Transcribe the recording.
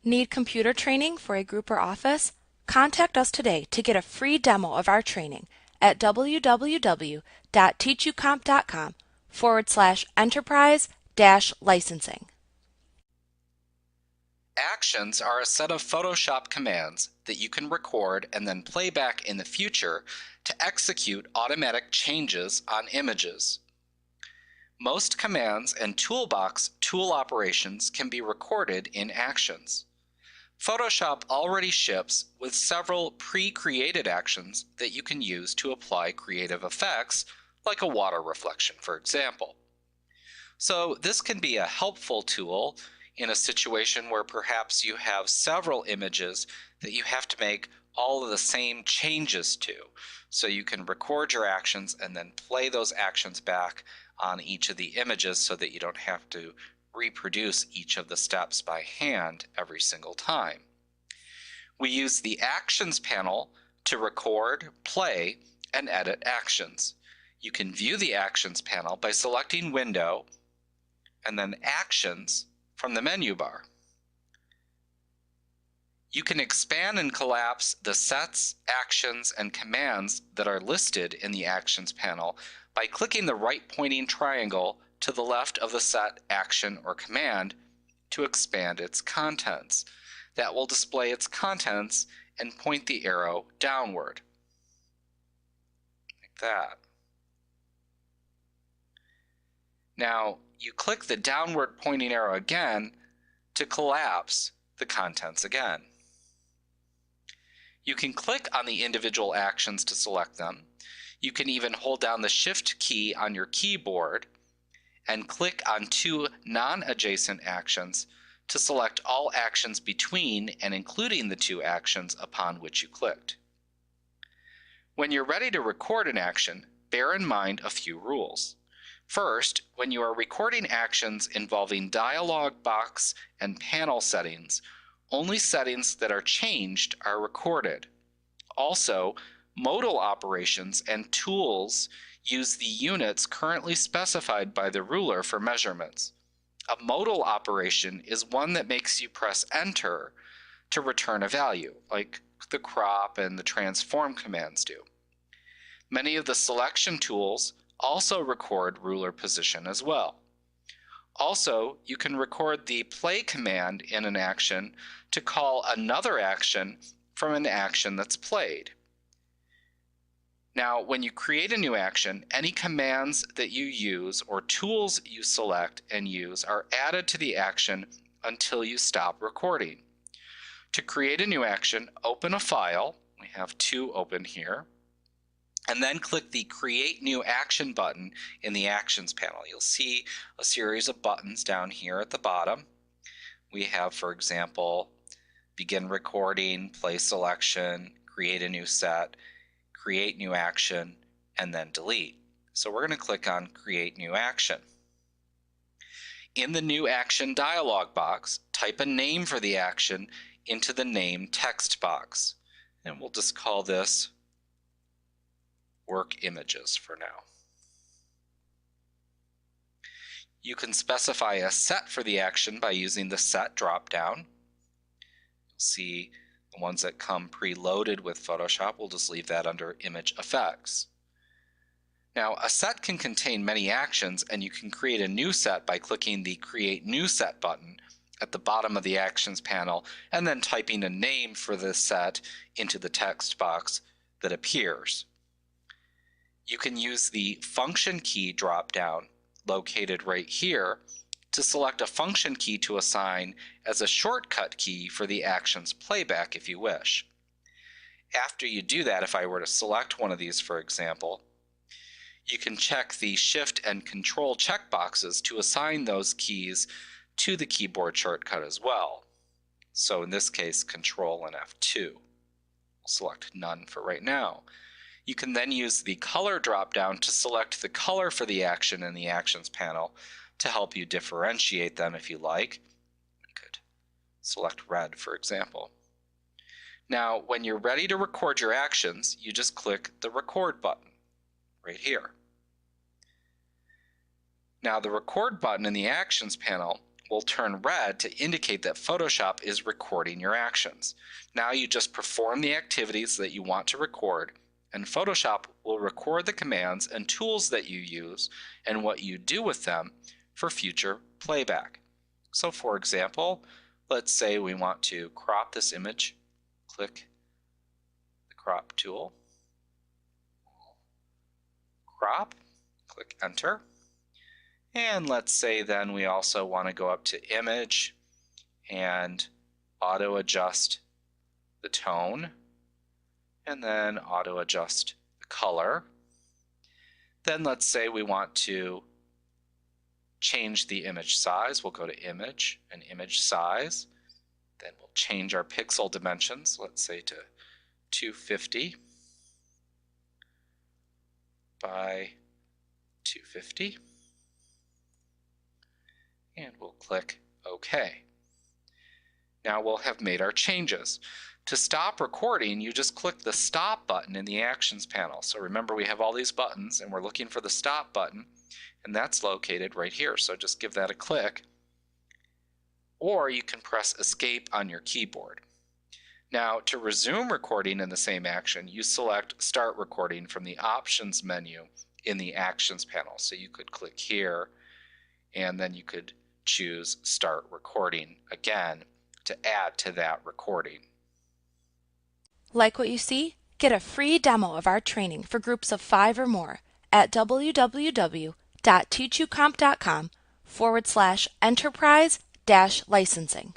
Need computer training for a group or office? Contact us today to get a free demo of our training at www.teachucomp.com/enterprise-licensing. Actions are a set of Photoshop commands that you can record and then play back in the future to execute automatic changes on images. Most commands and toolbox tool operations can be recorded in Actions. Photoshop already ships with several pre-created actions that you can use to apply creative effects, like a water reflection, for example. So this can be a helpful tool in a situation where perhaps you have several images that you have to make all of the same changes to. So you can record your actions and then play those actions back on each of the images so that you don't have to reproduce each of the steps by hand every single time. We use the Actions panel to record, play, and edit actions. You can view the Actions panel by selecting Window and then Actions from the menu bar. You can expand and collapse the sets, actions, and commands that are listed in the Actions panel by clicking the right pointing triangle to the left of the set, action, or command to expand its contents. That will display its contents and point the arrow downward, like that. Now, you click the downward pointing arrow again to collapse the contents again. You can click on the individual actions to select them. You can even hold down the Shift key on your keyboard and click on two non-adjacent actions to select all actions between and including the two actions upon which you clicked. When you're ready to record an action, bear in mind a few rules. First, when you are recording actions involving dialog box and panel settings, only settings that are changed are recorded. Also, modal operations and tools use the units currently specified by the ruler for measurements. A modal operation is one that makes you press Enter to return a value, like the crop and the transform commands do. Many of the selection tools also record ruler position as well. Also, you can record the play command in an action to call another action from an action that's played. Now, when you create a new action, any commands that you use or tools you select and use are added to the action until you stop recording. To create a new action, open a file. We have two open here. And then click the Create New Action button in the Actions panel. You'll see a series of buttons down here at the bottom. We have, for example, Begin Recording, Play Selection, Create a New Set, Create New Action, and then Delete. So we're going to click on Create New Action. In the New Action dialog box, type a name for the action into the Name text box. And we'll just call this Work Images for now. You can specify a set for the action by using the Set drop-down. You'll see the ones that come preloaded with Photoshop. We'll just leave that under Image Effects. Now, a set can contain many actions, and you can create a new set by clicking the Create New Set button at the bottom of the Actions panel and then typing a name for the set into the text box that appears. You can use the Function key drop-down located right here to select a function key to assign as a shortcut key for the action's playback if you wish. After you do that, if I were to select one of these, for example, you can check the Shift and Control checkboxes to assign those keys to the keyboard shortcut as well. So in this case, Control and F2. We'll select none for right now. You can then use the color drop-down to select the color for the action in the Actions panel to help you differentiate them if you like. You could select red, for example. Now, when you're ready to record your actions, you just click the Record button right here. Now, the Record button in the Actions panel will turn red to indicate that Photoshop is recording your actions. Now you just perform the activities that you want to record, and Photoshop will record the commands and tools that you use and what you do with them for future playback. So for example, let's say we want to crop this image. Click the crop tool. Crop, click enter. And let's say then we also want to go up to image and auto adjust the tone, and then auto adjust the color. Then let's say we want to change the image size. We'll go to image and image size. Then we'll change our pixel dimensions, let's say to 250 by 250. And we'll click OK. Now we'll have made our changes. To stop recording, you just click the stop button in the actions panel. So remember, we have all these buttons and we're looking for the stop button, and that's located right here. So just give that a click. Or you can press escape on your keyboard. Now to resume recording in the same action, you select start recording from the options menu in the actions panel. So you could click here and then you could choose start recording again to add to that recording. Like what you see? Get a free demo of our training for groups of 5 or more at www.teachucomp.com/enterprise-licensing.